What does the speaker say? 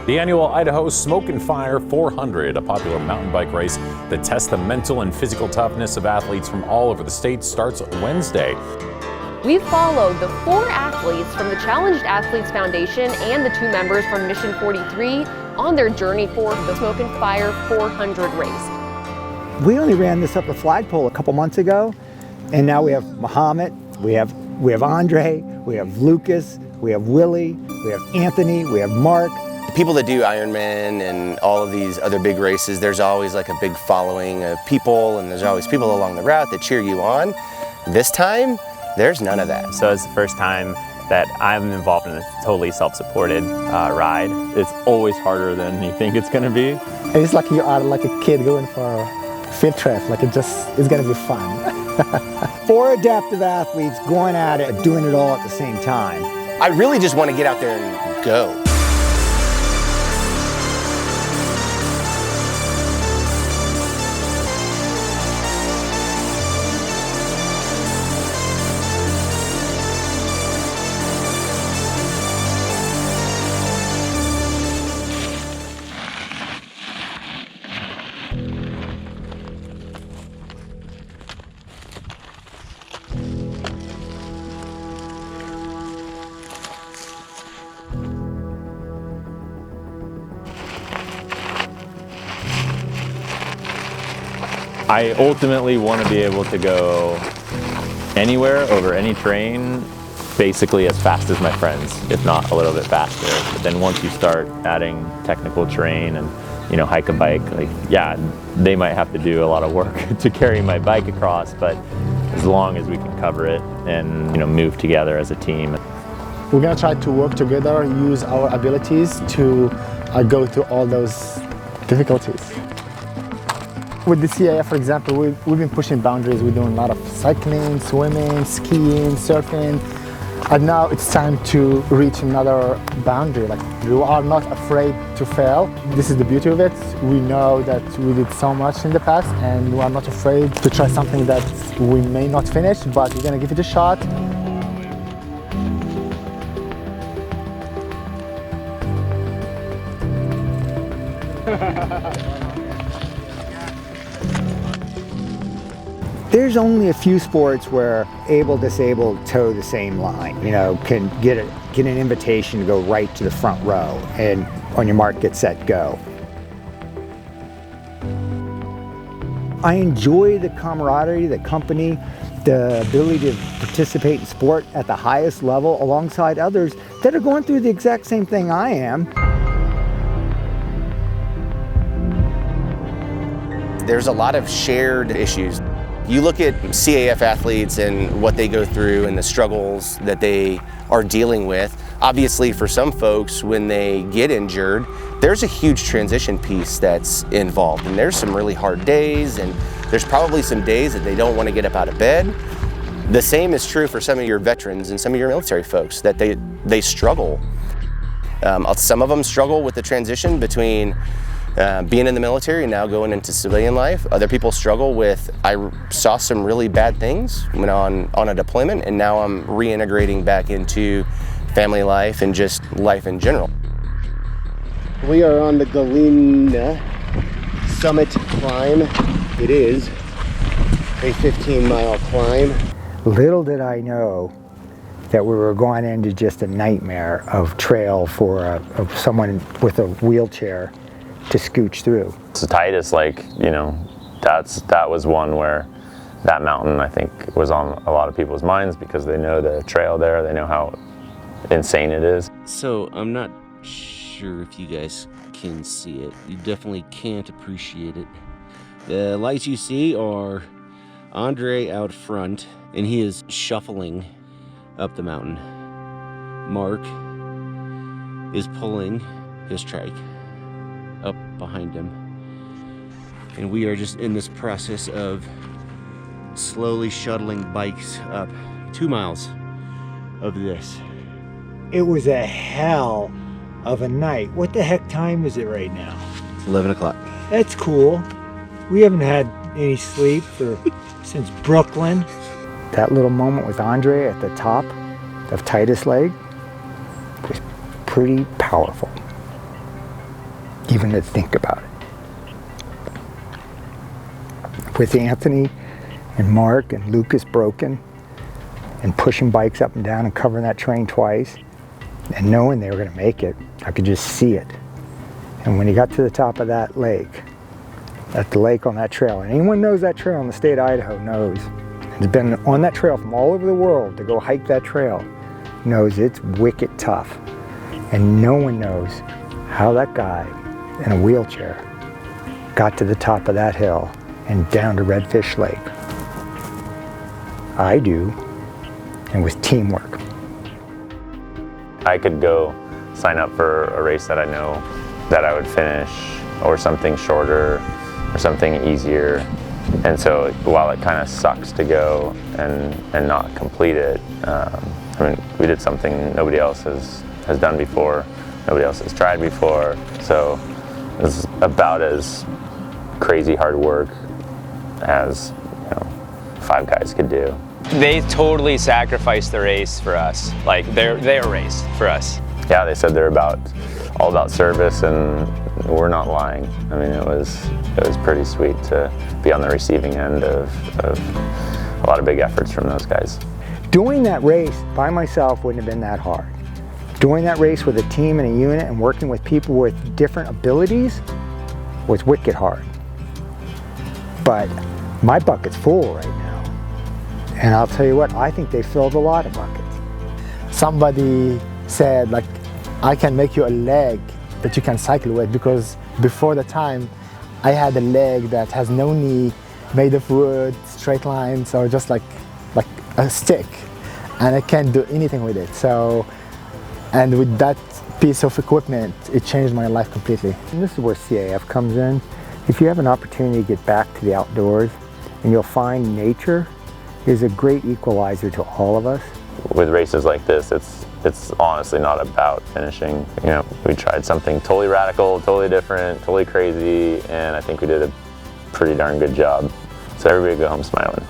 The annual Idaho Smoke and Fire 400, a popular mountain bike race that tests the mental and physical toughness of athletes from all over the state, starts Wednesday. We followed the 4 athletes from the Challenged Athletes Foundation and the 2 members from Mission 43 on their journey for the Smoke and Fire 400 race. We only ran this up the flagpole a couple months ago, and now we have Mohamed, we have Andre, we have Lucas, we have Willie, we have Anthony, we have Mark. People that do Ironman and all of these other big races, there's always like a big following of people, and there's always people along the route that cheer you on. This time, there's none of that. So it's the first time that I'm involved in a totally self-supported ride. It's always harder than you think it's gonna be. It's like you are like a kid going for a field trip, like it's gonna be fun. 4 adaptive athletes going at it, doing it all at the same time. I really just want to get out there and go. I ultimately want to be able to go anywhere over any terrain basically as fast as my friends, if not a little bit faster. But then once you start adding technical terrain and hike a bike, like yeah, they might have to do a lot of work to carry my bike across, but as long as we can cover it and move together as a team. We're gonna try to work together, use our abilities to go through all those difficulties. With the CIF, for example, we've been pushing boundaries. We're doing a lot of cycling, swimming, skiing, surfing. And now it's time to reach another boundary. Like, we are not afraid to fail. This is the beauty of it. We know that we did so much in the past, and we are not afraid to try something that we may not finish, but we're gonna give it a shot. There's only a few sports where able, disabled toe the same line, can get an invitation to go right to the front row and on your mark, get set, go. I enjoy the camaraderie, the company, the ability to participate in sport at the highest level alongside others that are going through the exact same thing I am. There's a lot of shared issues. You look at CAF athletes and what they go through and the struggles that they are dealing with. Obviously for some folks, when they get injured, there's a huge transition piece that's involved, and there's some really hard days, and there's probably some days that they don't want to get up out of bed. The same is true for some of your veterans and some of your military folks, that they struggle. Some of them struggle with the transition between being in the military and now going into civilian life. Other people struggle with, I saw some really bad things when on a deployment, and now I'm reintegrating back into family life and just life in general. We are on the Galena Summit climb. It is a 15-mile climb. Little did I know that we were going into just a nightmare of trail for someone with a wheelchair to scooch through. So Titus, that was one where that mountain, I think, was on a lot of people's minds because they know the trail there, they know how insane it is. So I'm not sure if you guys can see it. You definitely can't appreciate it. The lights you see are Andre out front, and he is shuffling up the mountain. Mark is pulling his trike up behind him. And we are just in this process of slowly shuttling bikes up 2 miles of this. It was a hell of a night. What the heck time is it right now? It's 11 o'clock. That's cool. We haven't had any sleep since Brooklyn. That little moment with Andre at the top of Titus Leg was pretty powerful. even to think about it. With Anthony and Mark and Lucas broken and pushing bikes up and down and covering that terrain twice and knowing they were going to make it, I could just see it. And when he got to the top of that lake, at the lake on that trail, and anyone knows that trail in the state of Idaho knows, has been on that trail from all over the world to go hike that trail, knows it's wicked tough. And no one knows how that guy in a wheelchair got to the top of that hill and down to Redfish Lake. I do, and with teamwork. I could go sign up for a race that I know that I would finish, or something shorter, or something easier. And so while it kind of sucks to go and not complete it, I mean, we did something nobody else has done before, nobody else has tried before, so it was about as crazy hard work as, you know, 5 guys could do. They totally sacrificed the race for us, like their race for us. Yeah, they said they're all about service, and we're not lying. I mean, it was pretty sweet to be on the receiving end of a lot of big efforts from those guys. Doing that race by myself wouldn't have been that hard. Doing that race with a team and a unit and working with people with different abilities was wicked hard. But my bucket's full right now. And I'll tell you what, I think they filled a lot of buckets. Somebody said, like, I can make you a leg that you can cycle with, because before the time I had a leg that has no knee, made of wood, straight lines, or just like a stick, and I can't do anything with it. So, and with that piece of equipment, it changed my life completely. And this is where CAF comes in. If you have an opportunity to get back to the outdoors, and you'll find nature is a great equalizer to all of us. With races like this, it's honestly not about finishing. You know, we tried something totally radical, totally different, totally crazy, and I think we did a pretty darn good job. So everybody go home smiling.